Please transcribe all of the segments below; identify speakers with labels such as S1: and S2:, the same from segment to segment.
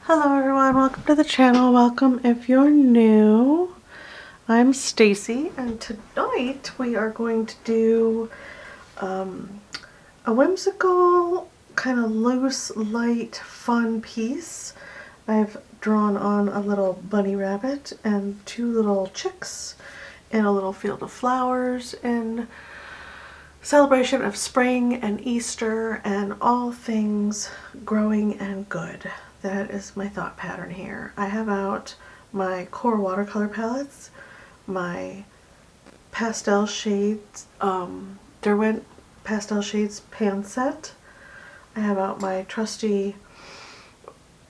S1: Hello everyone, welcome to the channel. Welcome if you're new. I'm Stacy and tonight we are going to do a whimsical, kind of loose, light, fun piece. I've drawn on a little bunny rabbit and two little chicks in a little field of flowers in celebration of spring and Easter and all things growing and good. That is my thought pattern here. I have out my core watercolor palettes, my pastel shades, Derwent pastel shades pan set. I have out my trusty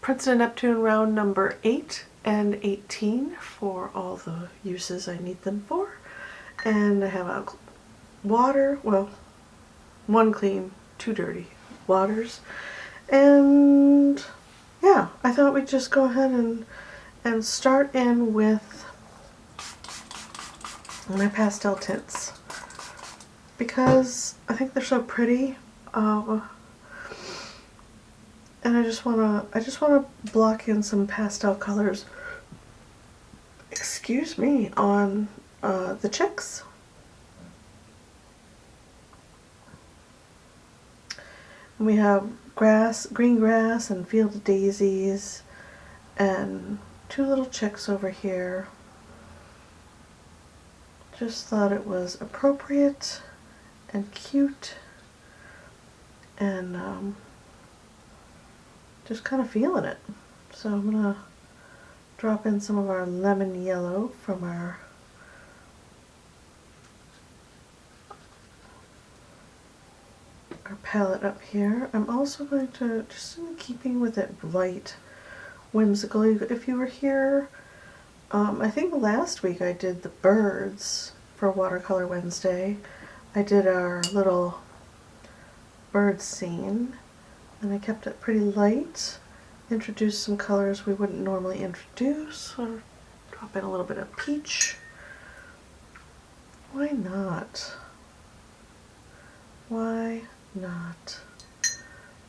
S1: Princeton Neptune round number 8 and 18 for all the uses I need them for. And I have out water, well, one clean, two dirty waters. And yeah, I thought we'd just go ahead and start in with my pastel tints because I think they're so pretty, and I just wanna block in some pastel colors. Excuse me, on the chicks. And we have grass, green grass, and field of daisies, and two little chicks over here. Just thought it was appropriate and cute, and just kind of feeling it. So I'm gonna drop in some of our lemon yellow from our palette up here. I'm also going to, just in keeping with it light, whimsical, if you were here, I think last week I did the birds for Watercolor Wednesday. I did our little bird scene and I kept it pretty light, introduced some colors we wouldn't normally introduce, or drop in a little bit of peach. Why not? Why not?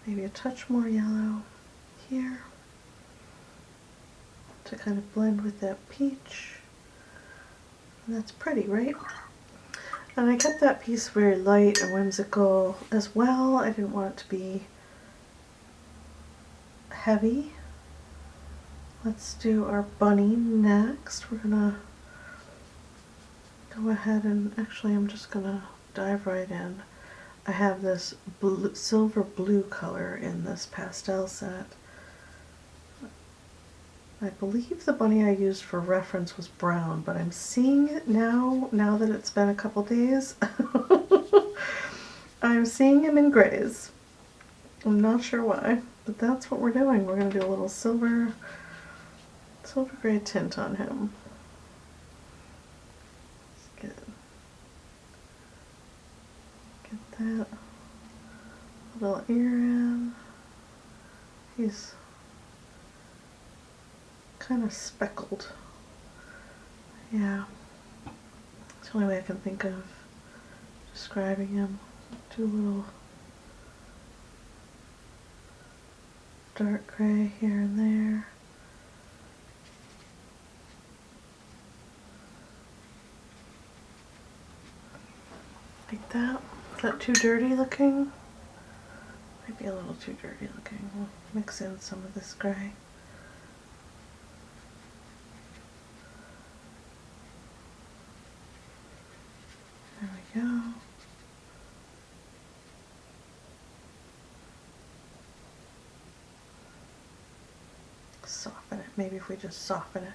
S1: Maybe a touch more yellow here to kind of blend with that peach. And that's pretty, right? And I kept that piece very light and whimsical as well. I didn't want it to be heavy. Let's do our bunny next. We're gonna go ahead and actually I'm just gonna dive right in. I have this blue, silver blue color in this pastel set. I believe the bunny I used for reference was brown, but I'm seeing it now that it's been a couple days. I'm seeing him in grays. I'm not sure why, but that's what we're doing. We're going to do a little silver gray tint on him. Let's get that little ear in. He's kind of speckled. Yeah, it's the only way I can think of describing him. Do a little dark gray here and there. Like that. Is that too dirty looking? Might be a little too dirty looking. We'll mix in some of this gray. There we go. Soften it. Maybe if we just soften it.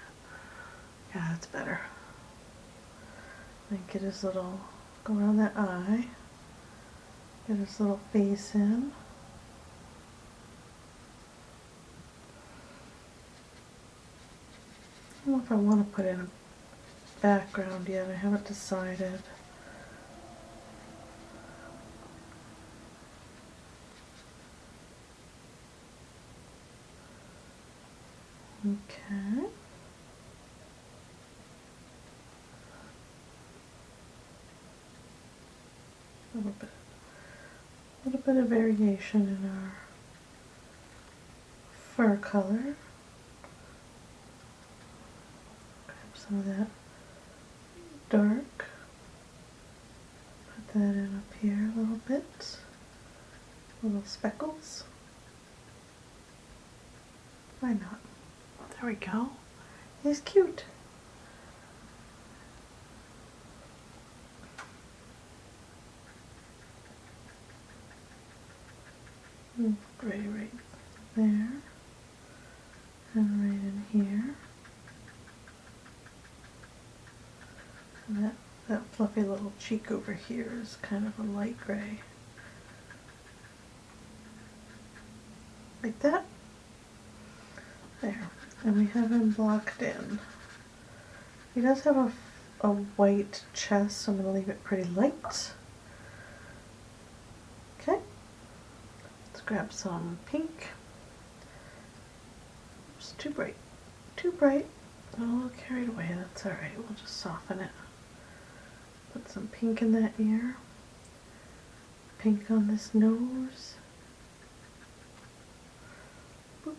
S1: Yeah, that's better. And get his little, go around that eye. Get his little face in. I don't know if I want to put in a background yet. I haven't decided. Okay. A little bit of variation in our fur color. some of that dark. Put that in up here a little bit. Little speckles. Why not? There we go. He's cute. Right there. And right in here. And that fluffy little cheek over here is kind of a light gray. Like that. There. And we have him blocked in. He does have a white chest, so I'm going to leave it pretty light. Okay. Let's grab some pink. It's too bright. Too bright. I'm a little carried away. That's alright. We'll just soften it. Put some pink in that ear. Pink on this nose. Boop.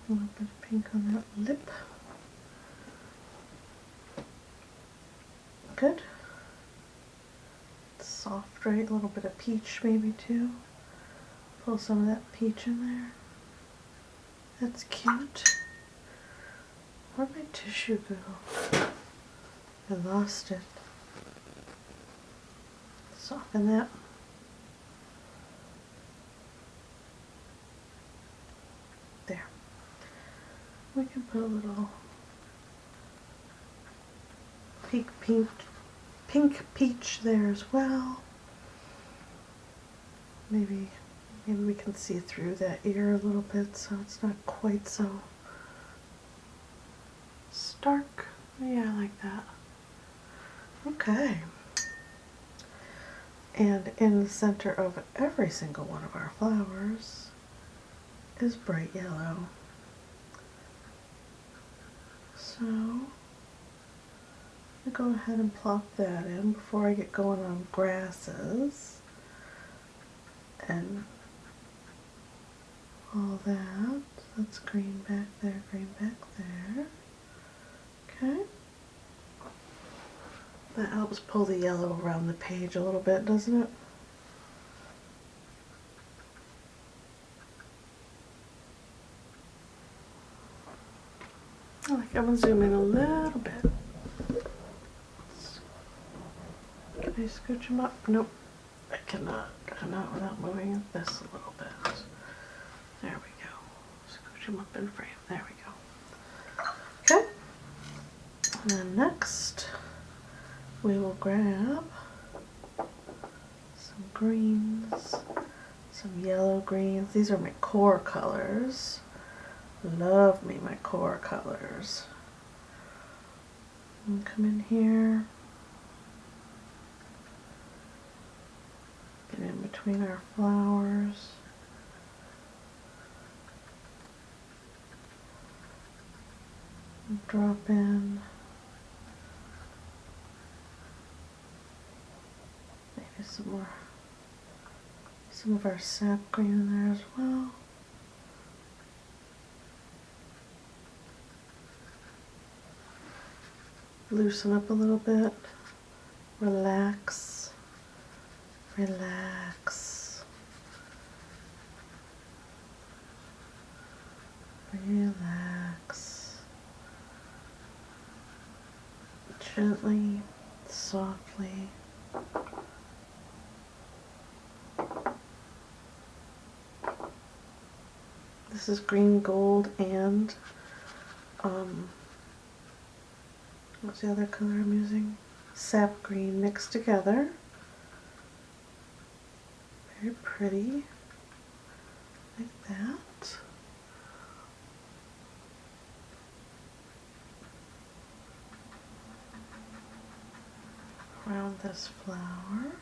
S1: A little bit of pink on that lip. Good. It's soft, right? A little bit of peach maybe too. Pull some of that peach in there. That's cute. Where'd my tissue go? I lost it. Soften that. There. We can put a little pink peach there as well. Maybe we can see through that ear a little bit so it's not quite so stark. Yeah, I like that. Okay. And in the center of every single one of our flowers is bright yellow. So I'll go ahead and plop that in before I get going on grasses and all that. That's green back there, green back there. Okay. That helps pull the yellow around the page a little bit, doesn't it? I'm gonna zoom in a little bit. Can I scooch them up? Nope. I cannot without moving this a little bit. There we go. Scooch them up in frame. There we go. Okay. And then next, we will grab some greens, some yellow greens. These are my core colors. Love me my core colors. And come in here. Get in between our flowers. And drop in maybe some of our sap green in there as well. Loosen up a little bit. Relax. Relax. Relax. Gently, softly. This is green, gold, and what's the other color I'm using? Sap green mixed together. Very pretty. Like that. Around this flower.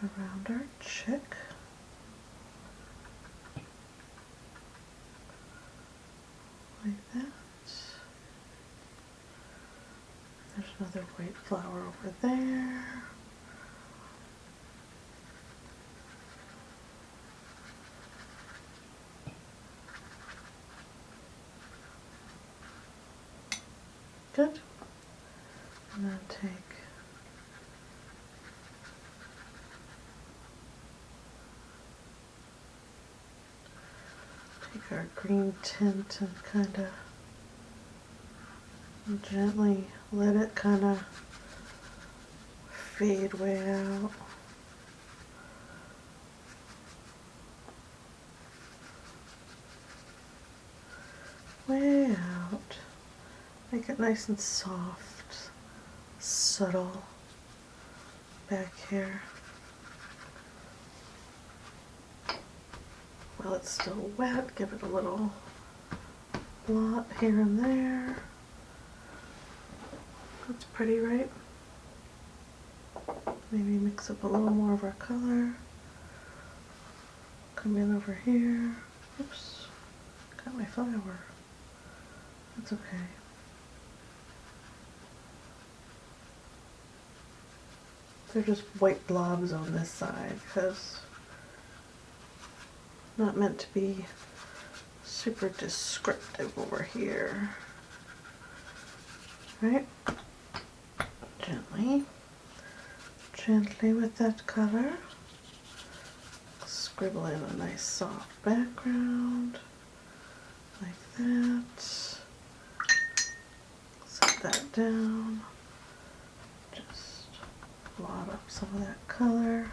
S1: Around our chick. Like that. There's another white flower over there. Good. And then take our green tint and kind of gently let it kind of fade way out. Way out. Make it nice and soft, subtle back here. While it's still wet, give it a little blot here and there. That's pretty, right? Maybe mix up a little more of our color. Come in over here. Oops, got my flower. That's okay. They're just white blobs on this side because not meant to be super descriptive over here. Right? Gently with that color. Scribble in a nice soft background like that. Set that down. Just blot up some of that color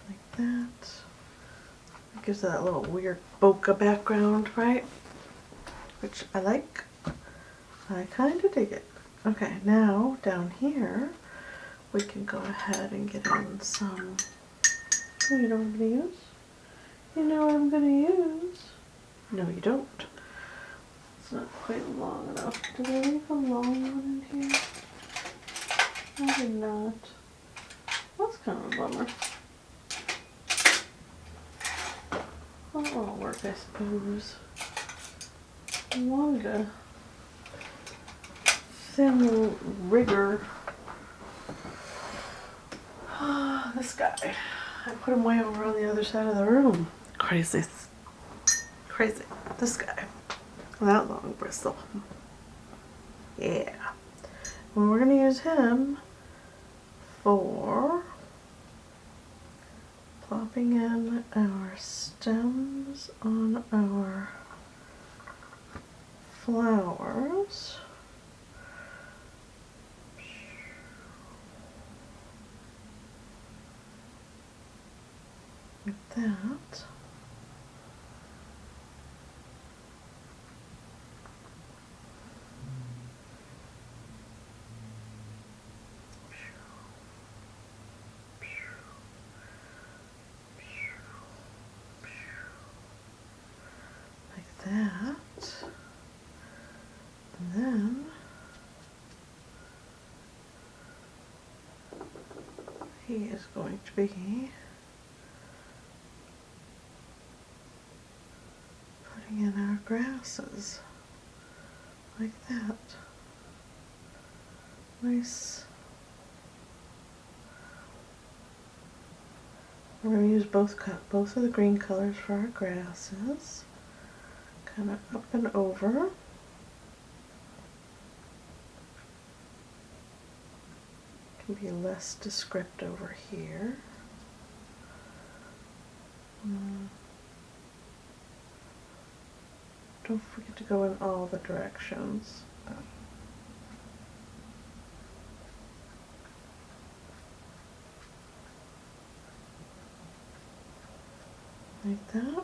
S1: like that. It gives that little weird bokeh background, right? Which I like. I kind of dig it. Okay, now down here we can go ahead and get in some. Oh, you know what I'm going to use? You know what I'm going to use? No, you don't. It's not quite long enough. Did I leave a long one in here? I did not. That's kind of a bummer. Well, it'll work, I suppose. I wanted a thin rigger. This guy. I put him way over on the other side of the room. Crazy. Crazy. This guy. That long bristle. Yeah. And we're going to use him for plopping in our stems on our flowers. Like that. Like that. And then he is going to be putting in our grasses like that. Nice. We're going to use both of the green colors for our grasses. Kind of up and over. Can be less descriptive over here. Don't forget to go in all the directions. Like that.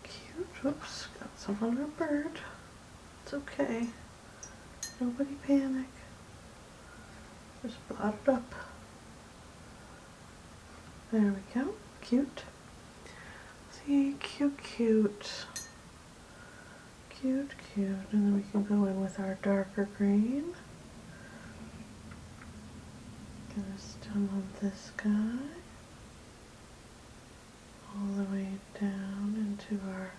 S1: Cute. Oops, got some on our bird. It's okay. Nobody panic. Just blot it up. There we go. Cute. See, cute, cute. Cute, cute. And then we can go in with our darker green. Get a stem on this guy. All the way down into our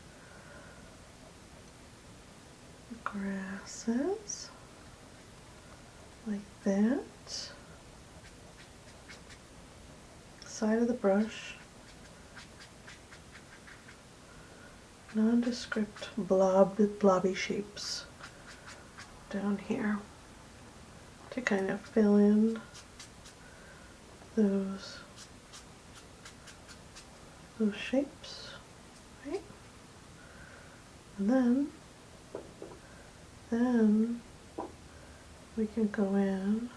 S1: grasses. like that. Side of the brush. Nondescript blobby shapes down here to kind of fill in those shapes, right? And then we can go in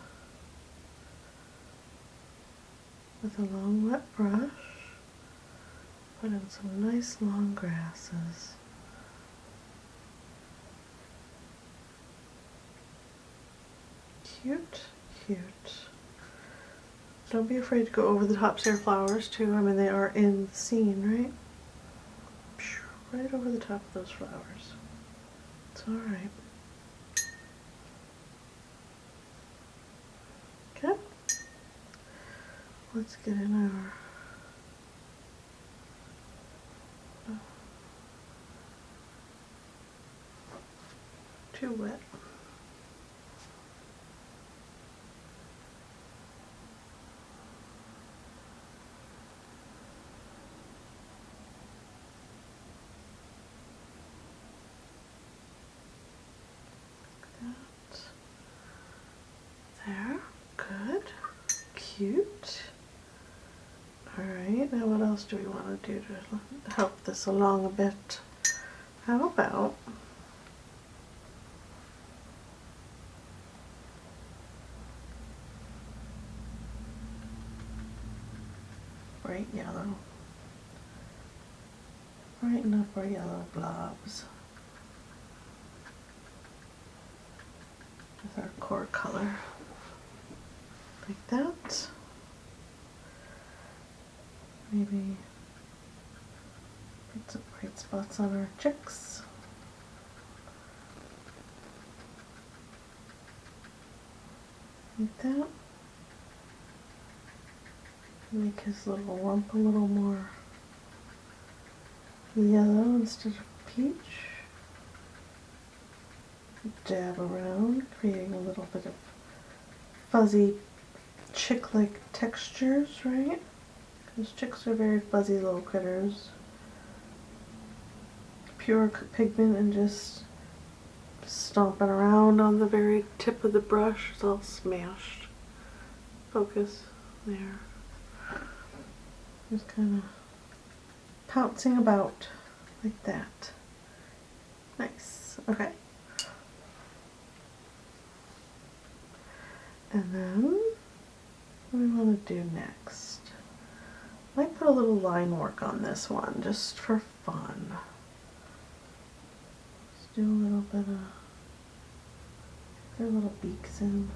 S1: with a long wet brush, put in some nice long grasses. Cute, cute. Don't be afraid to go over the tops of your flowers too. I mean, they are in the scene, right? Right over the top of those flowers. It's alright. Okay. Let's get in our too wet. There, good, cute. Alright, now what else do we want to do to help this along a bit? How about bright yellow? Brighten up our yellow blobs with our core color. Like that. Maybe put some bright spots on our chicks. Like that. Make his little rump a little more yellow instead of peach. Dab around, creating a little bit of fuzzy chick-like textures, right? Because chicks are very fuzzy little critters. Pure pigment and just stomping around on the very tip of the brush. It's all smashed. Focus there. Just kind of pouncing about like that. Nice. Okay. And then what do we want to do next? Might put a little line work on this one just for fun. Let's do a little bit of their little beaks in.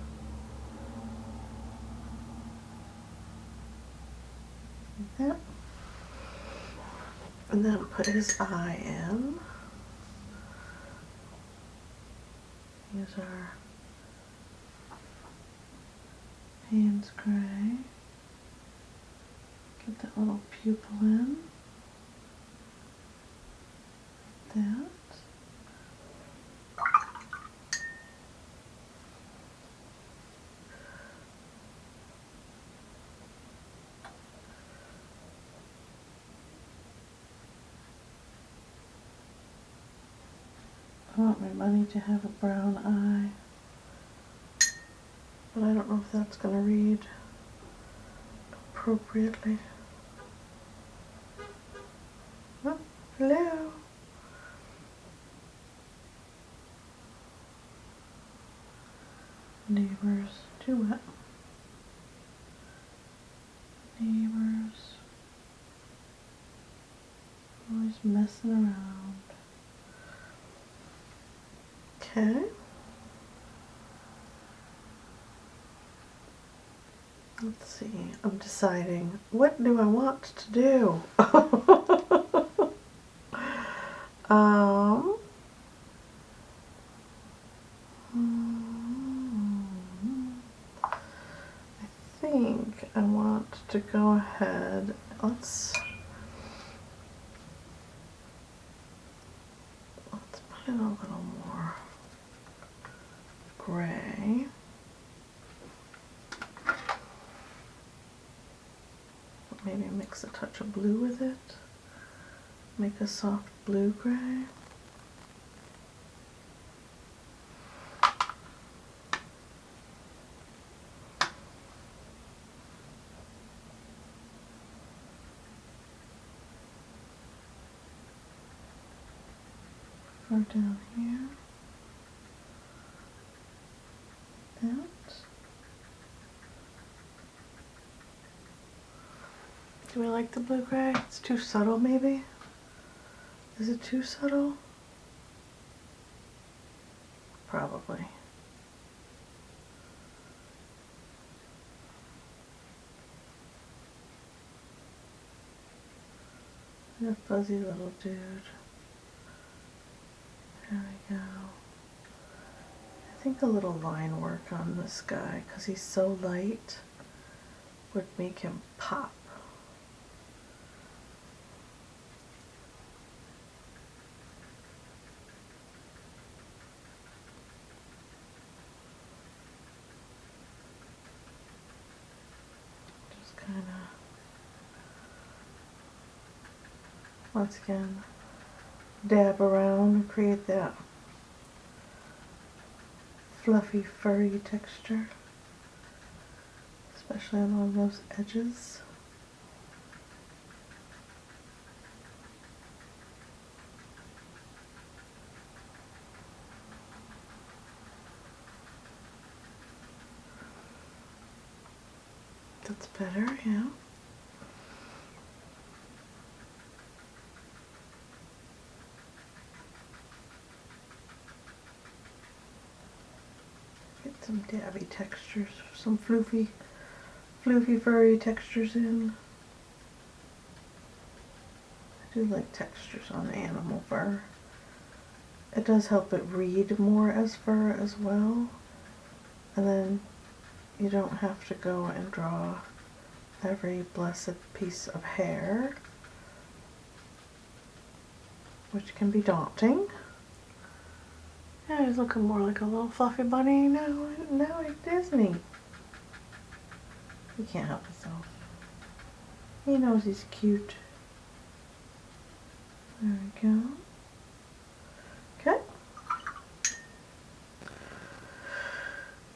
S1: Like that. And then put his eye in. Here's our Payne's gray. Get that little pupil in. Like that. I want my bunny to have a brown eye, but I don't know if that's going to read appropriately. Oh, hello. Neighbors, too wet. Neighbors, always messing around. Okay. Let's see. I'm deciding, what do I want to do? I think I want to go ahead. Let's put in a little more gray. mix a touch of blue with it. Make a soft blue gray. Or down here. That. Do we like the blue gray? It's too subtle maybe? Is it too subtle? Probably. A fuzzy little dude. There we go. I think a little line work on this guy, because he's so light, would make him pop. Just kind of, once again, dab around and create that fluffy, furry texture, especially along those edges. That's better, yeah. Get some dabby textures, some floofy, furry textures in. I do like textures on animal fur. It does help it read more as fur as well. And then you don't have to go and draw every blessed piece of hair, which can be daunting. Yeah, he's looking more like a little fluffy bunny now at Disney. He can't help himself. He knows he's cute. There we go. Okay.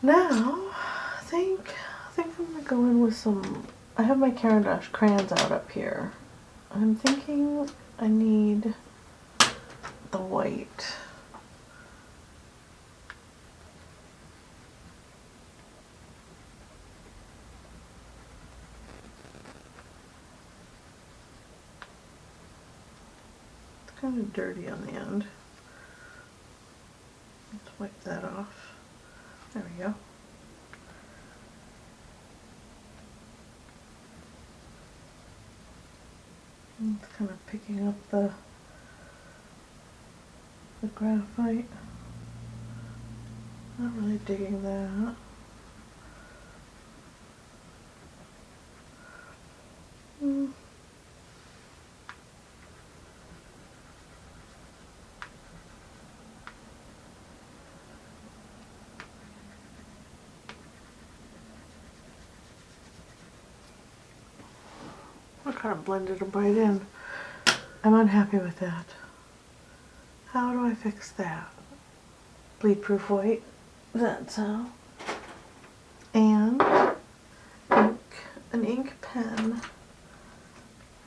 S1: Now, I think I'm gonna go in with some. I have my Caran d'Ache crayons out up here. I'm thinking I need the white. It's kind of dirty on the end. Let's wipe that off. There we go. It's kind of picking up the graphite. Not really digging that. I kind of blended it right in. I'm unhappy with that. How do I fix that? Bleed-proof white. That's how. And ink, an ink pen.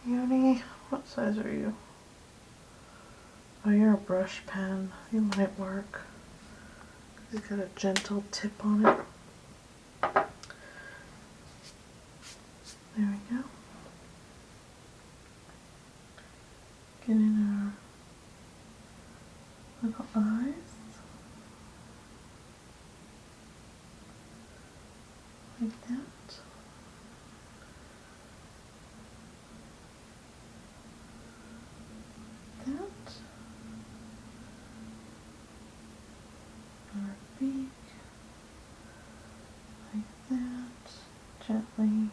S1: Uni, what size are you? Oh, you're a brush pen. You might work. It's got a gentle tip on it. There we go. Get in our little eyes. Like that. That. Our beak. Like that. Gently.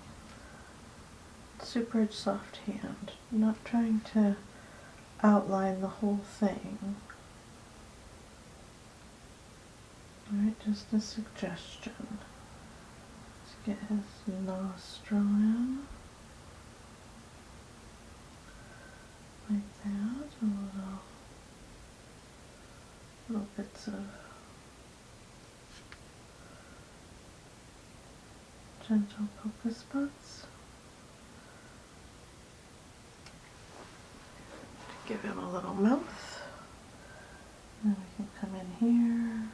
S1: Super soft hand. Not trying to outline the whole thing. Alright, just a suggestion. Let's get his nostril in. like that, little bits of gentle polka spots to give him a little mouth. And then we can come in here,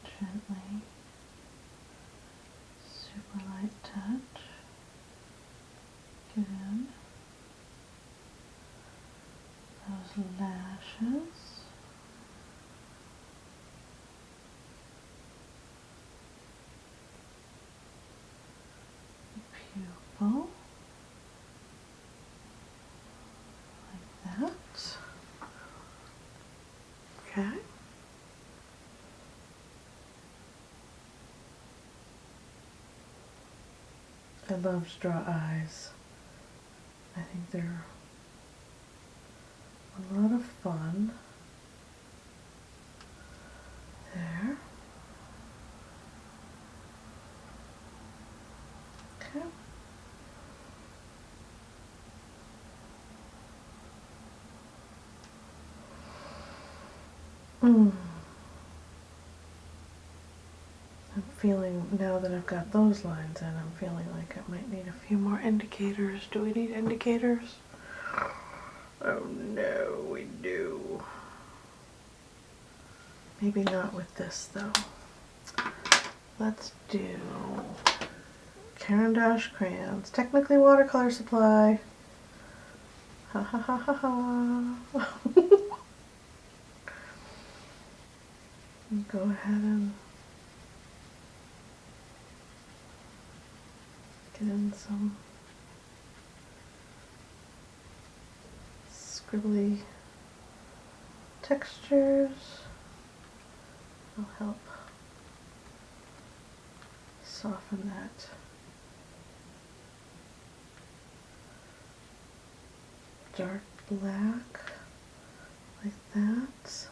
S1: gently, super light touch, get in those lashes. Pupil, like that. Okay. I love to draw eyes. I think they're a lot of fun. There. Okay. I'm feeling, now that I've got those lines in, I'm feeling like I might need a few more indicators. Do we need indicators? Oh no, we do. Maybe not with this though. Let's do Caran d'Ache crayons. Technically watercolor supply. Ha ha ha ha ha. Go ahead and get in some scribbly textures. Will help soften that dark black like that.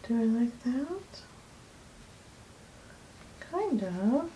S1: Do I like that? Kind of.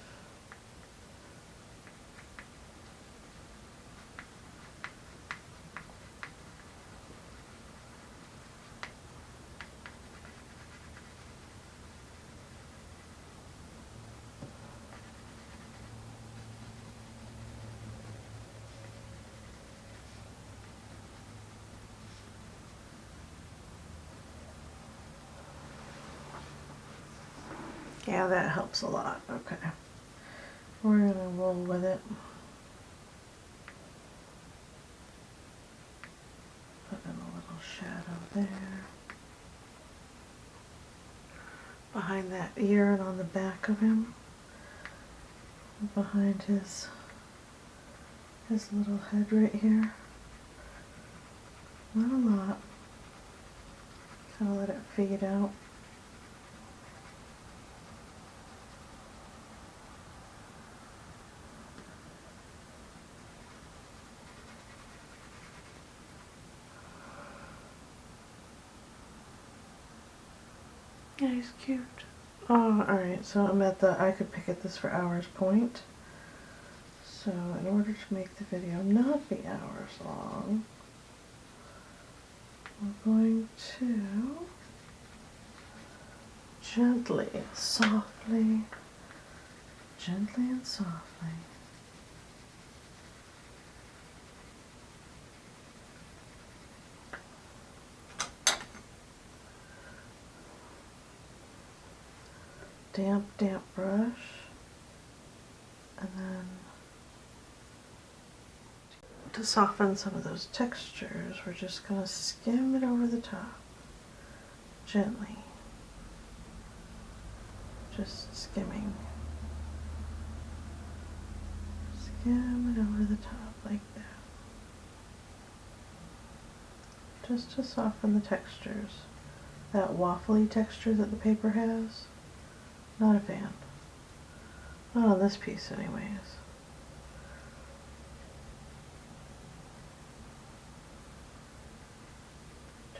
S1: Yeah, that helps a lot. Okay. We're going to roll with it. Put in a little shadow there. Behind that ear and on the back of him. Behind his little head right here. Not a lot. Kind of let it fade out. Yeah, he's cute. Oh, alright, so I'm at the I could pick at this for hours point. So in order to make the video not be hours long, we're going to gently, softly, gently and softly damp brush, and then to soften some of those textures, we're just going to skim it over the top, gently, just skimming, skim it over the top like that, just to soften the textures. that waffly texture that the paper has. Not a fan. Not on this piece anyways.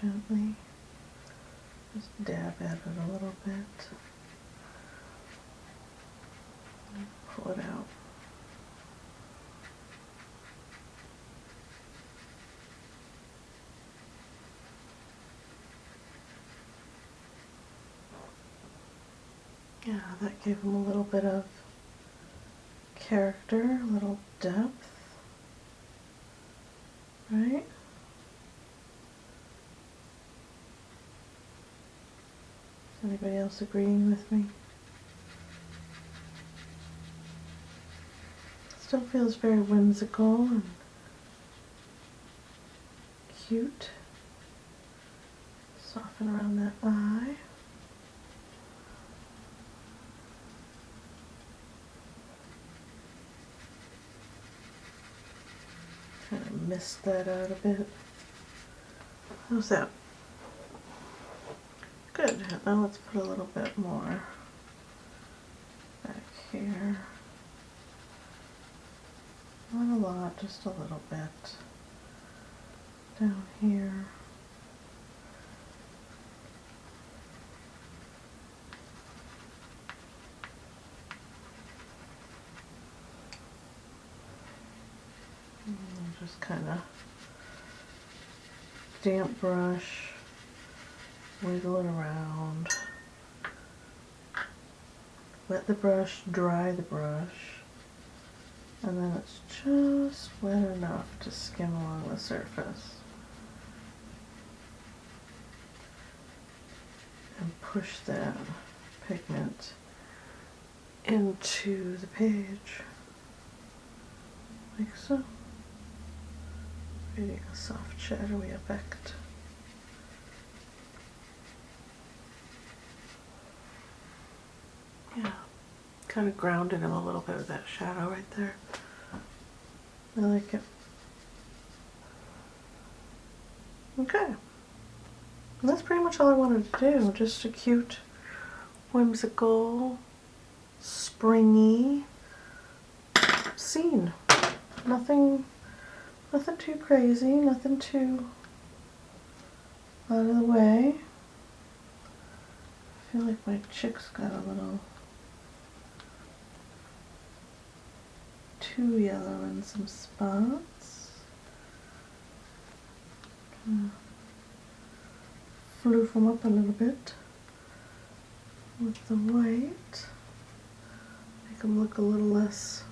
S1: Gently just dab at it a little bit. Pull it out. Yeah, that gave him a little bit of character, a little depth, right? Is anybody else agreeing with me? Still feels very whimsical and cute. Soften around that eye. Kind of mist that out a bit. How's that? Good. Now let's put a little bit more back here. Not a lot, just a little bit. Down here. And just kind of damp brush, wiggle it around. Wet the brush, dry the brush, and then it's just wet enough to skim along the surface. And push that pigment into the page, like so, creating a soft shadowy effect. Yeah, kind of grounded him a little bit with that shadow right there. I like it. Okay. And that's pretty much all I wanted to do. Just a cute, whimsical, springy scene. Nothing too crazy, nothing too out of the way. I feel like my chick's got a little too yellow in some spots. Floof them up a little bit with the white. Make them look a little less,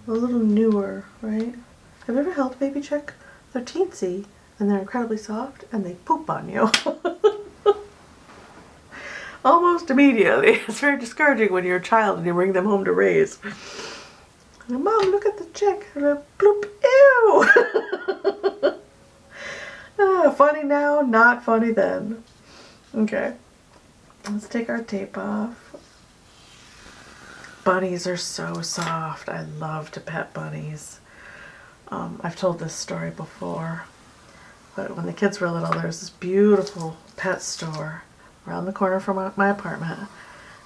S1: a little newer, right? Have you ever held a baby chick? They're teensy and they're incredibly soft and they poop on you. Almost immediately. It's very discouraging when you're a child and you bring them home to raise. And, Mom, look at the chick. And I bloop, ew! Funny now, not funny then. Okay. Let's take our tape off. Bunnies are so soft. I love to pet bunnies. I've told this story before, but when the kids were little, there was this beautiful pet store around the corner from my apartment,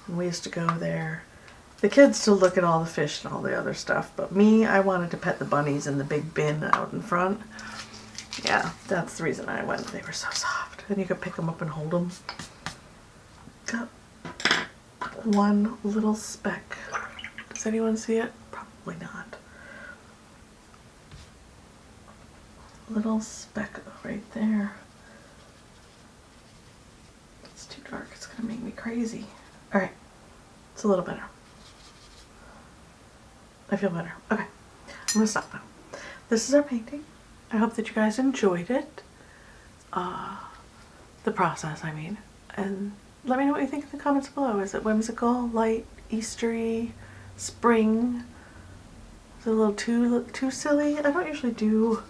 S1: and we used to go there. The kids to look at all the fish and all the other stuff, but me, I wanted to pet the bunnies in the big bin out in front. Yeah, that's the reason I went. They were so soft, and you could pick them up and hold them. Got one little speck. Does anyone see it? Probably not. Little speck right there. It's too dark. It's gonna make me crazy. All right, it's a little better. I feel better. Okay, I'm gonna stop now. This is our painting. I hope that you guys enjoyed it. The process, I mean. And let me know what you think in the comments below. Is it whimsical, light, Eastery, spring? Is it a little too silly? I don't usually do.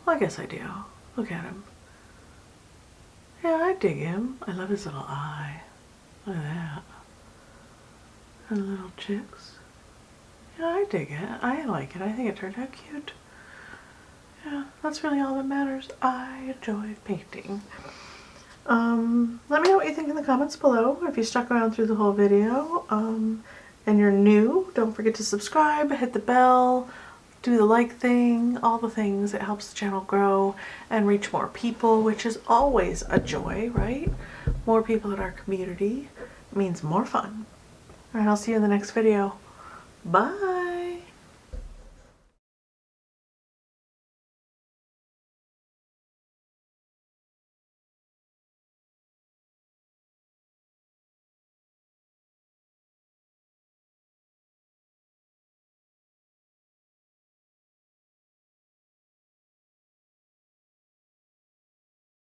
S1: Well, I guess I do. Look at him. Yeah, I dig him. I love his little eye. Look at that. And little chicks. Yeah, I dig it. I like it. I think it turned out cute. Yeah, that's really all that matters. I enjoy painting. Let me know what you think in the comments below. If you stuck around through the whole video and you're new, don't forget to subscribe, hit the bell, do the like thing, all the things. It helps the channel grow and reach more people, which is always a joy, right? More people in our community means more fun. All right, I'll see you in the next video. Bye!